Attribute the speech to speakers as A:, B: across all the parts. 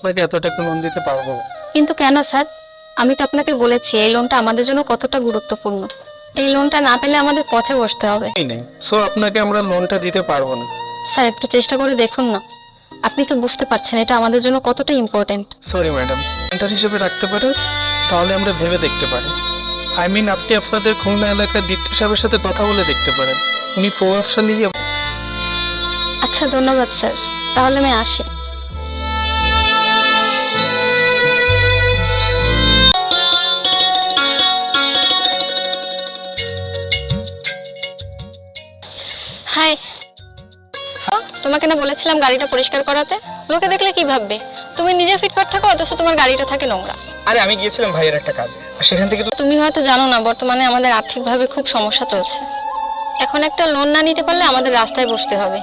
A: আপনাকে এত টাকা লোন দিতে পারবো না।
B: কিন্তু কেন স্যার? আমি তো আপনাকে বলেছি এই লোনটা আমাদের জন্য কতটা গুরুত্বপূর্ণ। এই লোনটা না পেলে আমাদের পথে বসতে হবে।
A: এই নেই, সো আপনাকে আমরা লোনটা দিতে পারবো না।
B: স্যার একটু চেষ্টা করে দেখুন না, আপনি তো বুঝতে পারছেন এটা আমাদের জন্য কতটা ইম্পর্টেন্ট।
A: সরি ম্যাডাম, সেন্টার হিসেবে রাখতে পারেন, তাহলে আমরা ভেবে দেখতে পারি। আপনি আপনাদের খুলনা এলাকার দীপ্ত সাহেবের সাথে কথা বলে দেখতে পারেন, উনি প্রভাবশালী।
B: আচ্ছা ধন্যবাদ স্যার, তাহলে আমি আসি। হাই, তোমাকে না বলেছিলাম গাড়িটা পরিষ্কার করাতে? লোকে দেখলে কি ভাববে? তুমি নিজে ফিটফাট থাকো অথচ তোমার গাড়িটা থাকে নোংরা।
C: আরে আমি গিয়েছিলাম ভাইয়ের একটা কাজে, আর সেখান থেকে
B: তুমি হয়তো জানো না বর্তমানে আমাদের আর্থিকভাবে খুব সমস্যা চলছে। এখন একটা লোন না নিতে পারলে আমাদের রাস্তায় বসতে হবে,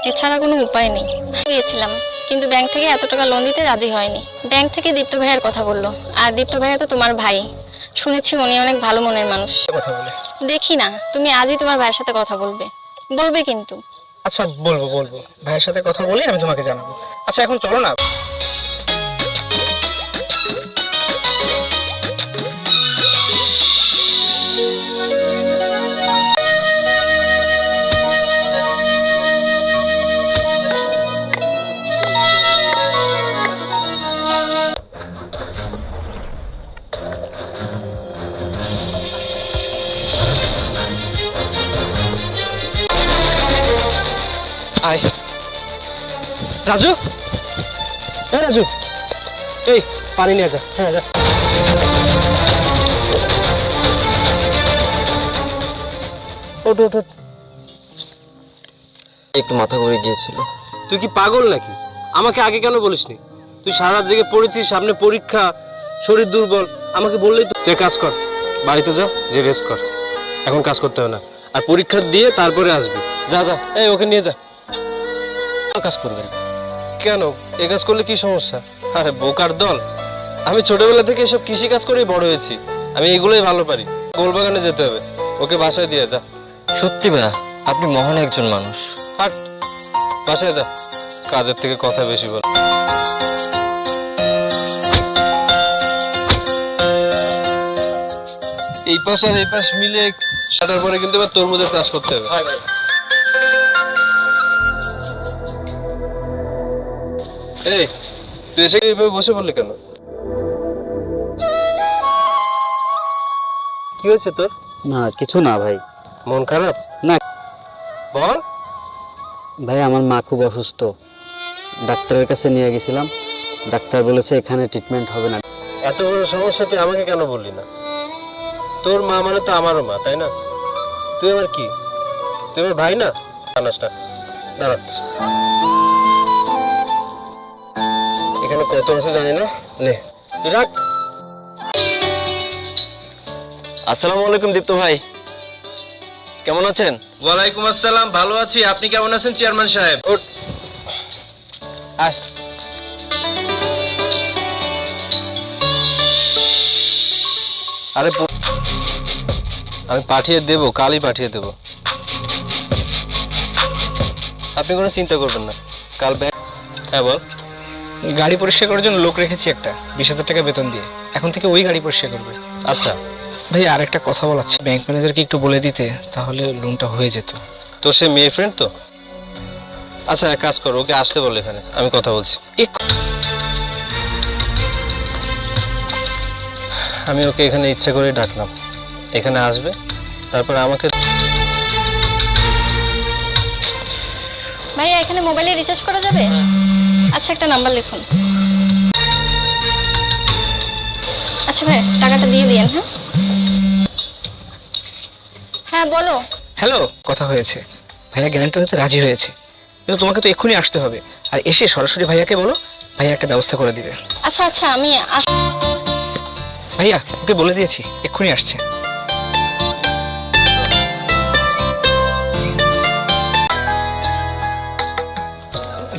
B: এছাড়া কোনো উপায় নেই। গিয়েছিলাম কিন্তু ব্যাংক থেকে এত টাকা লোন দিতে রাজি হয়নি। ব্যাংক থেকে দীপ্ত ভাইয়ের কথা বললো, আর দীপ্ত ভাইয়া তো তোমার ভাই, শুনেছি উনি অনেক ভালো মনের মানুষ।
C: কথা বলে
B: দেখি না, তুমি আজই তোমার ভাইয়ের সাথে কথা বলবে কিন্তু।
C: আচ্ছা বলবো ভাইয়ের সাথে কথা বলে আমি তোমাকে জানাবো। আচ্ছা এখন চলো না। আয় রাজু, রাজু এই পানি নিয়ে যা। হ্যাঁ যা। ওঠ ওঠ ওঠ।
D: একটু মাথা ঘুরে গিয়েছিল।
E: তুই কি পাগল নাকি? আমাকে আগে কেন বলিসনি? তুই সারা রাত জেগে পড়েছিস, সামনে পরীক্ষা, শরীর দুর্বল, আমাকে বললেই তো। তুই কাজ কর, বাড়িতে যা, যে রেস্ট কর, এখন কাজ করতে হবে না। আর পরীক্ষা দিয়ে তারপরে আসবি। যা যা, এই ওকে নিয়ে যা। কাজ করবেন কেন? এ কাজ করলে কি সমস্যা? আরে বোকার দল, আমি ছোটবেলা থেকে এসব কৃষি কাজ করেই বড় হয়েছি, আমি এগুলোই ভালো পারি। গোলবাগানে যেতে হবে, ওকে বাসায় দিয়ে যা।
D: সত্যি ভাইয়া, আপনি মহান একজন মানুষ।
E: হাট, বাসায় যা, কাজের থেকে কথা বেশি বল। এই পাশ আর এই পাশ মিলে সাটার পরে কিন্তু এবার তরমুজের চাষ করতে হবে। এই তুই এসে এইভাবে বসে পড়লি কেন? কি হয়েছে তোর?
F: না কিছু না ভাই।
E: মন খারাপ?
F: না
E: বল।
F: ভাই, আমার মা খুব অসুস্থ, ডাক্তারের কাছে নিয়ে গেছিলাম, ডাক্তার বলেছে এখানে ট্রিটমেন্ট হবে না।
E: এত বড় সমস্যা তুই আমাকে কেন বললি না? তোর মা মানে তো আমারও মা, তাই না? তুই আমার কি? তুই আমার ভাই না? জানাস না? দাঁড়া, এখানে কত আছে জানি না, নে তুই রাখ।
D: আসসালামু আলাইকুম দীপ্ত ভাই, কেমন আছেন?
E: ওয়ালাইকুম আসসালাম, ভালো আছি। আপনি কেমন আছেন চেয়ারম্যান সাহেব? ওঠ, আয়। আরে আমি পাঠিয়ে দেব, কালই পাঠিয়ে দেব, আপনি কোনো চিন্তা করবেন না। কাল ব্যাগ। হ্যাঁ বল।
C: গাড়ি পরিষ্কার করার জন্য লোক রেখেছি একটা, 20,000 টাকা বেতন দিয়ে। এখন থেকে ওই গাড়ি পরিষ্কার করবে।
E: আচ্ছা
C: ভাই আর একটা কথা বলাচ্ছি, ব্যাংক ম্যানেজারকে একটু বলে দিতে, তাহলে লোনটা হয়ে যেত।
E: তোর সে মেয়ে ফ্রেন্ড তো? আচ্ছা এক কাজ কর, ওকে আসতে বল, এখানে আমি কথা বলছি। আমি ওকে এখানে ইচ্ছা করে ডাকলাম, এখানে আসবে, তারপরে আমাকে।
B: ভাইয়া এখানে মোবাইলে রিচার্জ করা যাবে? আচ্ছা একটা নাম্বার লিখুন। আচ্ছা ভাই টাকাটা দিয়ে দিন। হ্যাঁ হ্যাঁ বলো।
C: হ্যালো, কথা হয়েছে, ভাইয়া গ্যারান্টি হতে রাজি হয়েছে, কিন্তু তোমাকে তো এক্ষুনি আসতে হবে, আর এসে সরাসরি ভাইয়াকে বলো, ভাইয়া একটা ব্যবস্থা করে দিবে।
B: আচ্ছা আচ্ছা আমি
C: ভাইয়া ওকে বলে দিয়েছি, এক্ষুনি আসছে।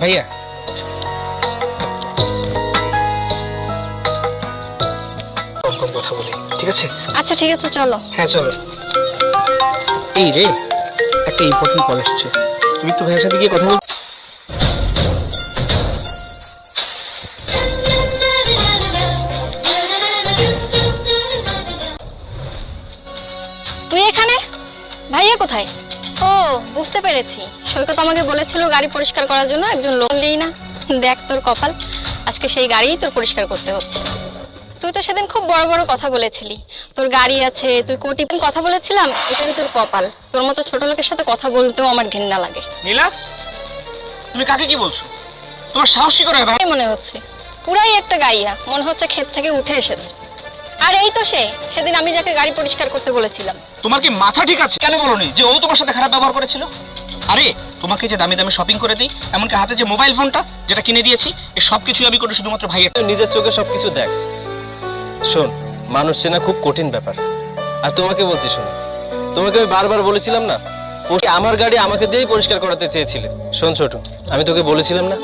C: ভাইয়া কম কম কথা বলি, ঠিক আছে?
B: আচ্ছা ঠিক আছে চলো।
C: হ্যাঁ চলো। এই রে, একটা ইম্পর্টেন্ট কল এসছে, তুমি একটু ভাইয়ের সাথে গিয়ে কথা বল।
B: ভাইয়া কোথায়? ও, বুঝতে পেরেছি। সৈকত আমাকে বলেছিল গাড়ি পরিষ্কার করার জন্য একজন লোক নেই না। দেখ তোর কপাল, আজকে সেই গাড়িই তোর পরিষ্কার করতে হচ্ছে। তুই তো সেদিন খুব বড় বড় কথা বলেছিলি, তোর গাড়ি আছে, তুই কোটি কথা বলেছিলাম, এটাই তোর কপাল। তোর মতো ছোট লোকের সাথে কথা বলতেও আমার ঘৃণা লাগে।
C: নীলা, তুমি কাকে কি বলছো? তোমার সাহসী করে ভাই।
B: কি মনে হচ্ছে? পুরাই একটা গাইয়া, মনে হচ্ছে ক্ষেত থেকে উঠে এসেছে। আর এই তো সে, সেদিন আমি যাকে গাড়ি পরিষ্কার করতে বলেছিলাম।
C: তোমার কি মাথা ঠিক আছে? কেন বলোনি যে ও তোমার সাথে খারাপ ব্যবহার করেছিল? আরে তোমাকে যে দামি দামি শপিং করে দিই, এমনকি হাতে যে মোবাইল ফোনটা যেটা কিনে দিয়েছি, এই সব কিছু আমি করি শুধুমাত্র ভাইয়ের।
E: তুই নিজের চোখে সবকিছু দেখ। শোন, মানুষ চেনা খুব কঠিন ব্যাপার। আর তোমাকে বলছি, শোন, তোমাকে আমি বারবার বলেছিলাম না, আমার গাড়ি আমাকে দিয়েই পরিষ্কার করাতে চেয়েছিলে। শোন ছোট, আমি তোকে বলেছিলাম না,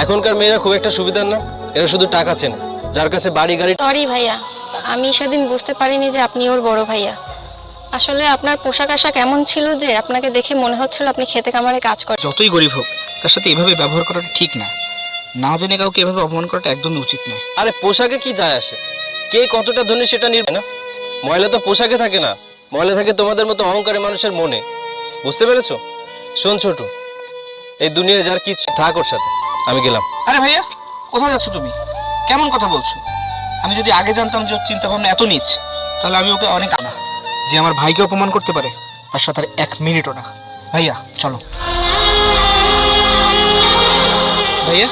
E: এখনকার মেয়েরা খুব একটা সুবিধার না, এরা শুধু টাকা চেনে। যার কাছে বাড়ি গাড়ি।
B: সরি ভাইয়া, আমি সেদিন বুঝতে পারিনি যে আপনি ওর বড় ভাইয়া। আসলে আপনার পোশাক আশাক এমন ছিল যে আপনাকে দেখে মনে হচ্ছিল আপনি খেতে কামারে কাজ করেন।
C: যতই গরিব হোক, তার সাথে এভাবে ব্যবহার করাটা ঠিক না। না জেনে কাউকে এভাবে অপমান করাটা একদমই উচিত নয়।
E: আরে পোশাকে কি যায় আসে? কে কতটা ধনী সেটা নির্ভর না। ময়লা তো পোশাকে থাকে না, ময়লা থাকে তোমাদের মতো অহংকারী মানুষের মনে। বুঝতে পেরেছো? শোন ছোট, এই দুনিয়ায় যার কিছু থাক ওর সাথে, আমি গেলাম।
C: আরে ভাইয়া, কোথায় যাচ্ছ তুমি? কেমন কথা বলছো? আমি যদি আগে জানতাম যে ওর চিন্তা ভাবনা এত নিচ, তাহলে আমি ওকে অনেক আনা যে আমার ভাইকে অপমান করতে পারে, তার সাথে আর 1 মিনিটও না। ভাইয়া চলো। ভাইয়া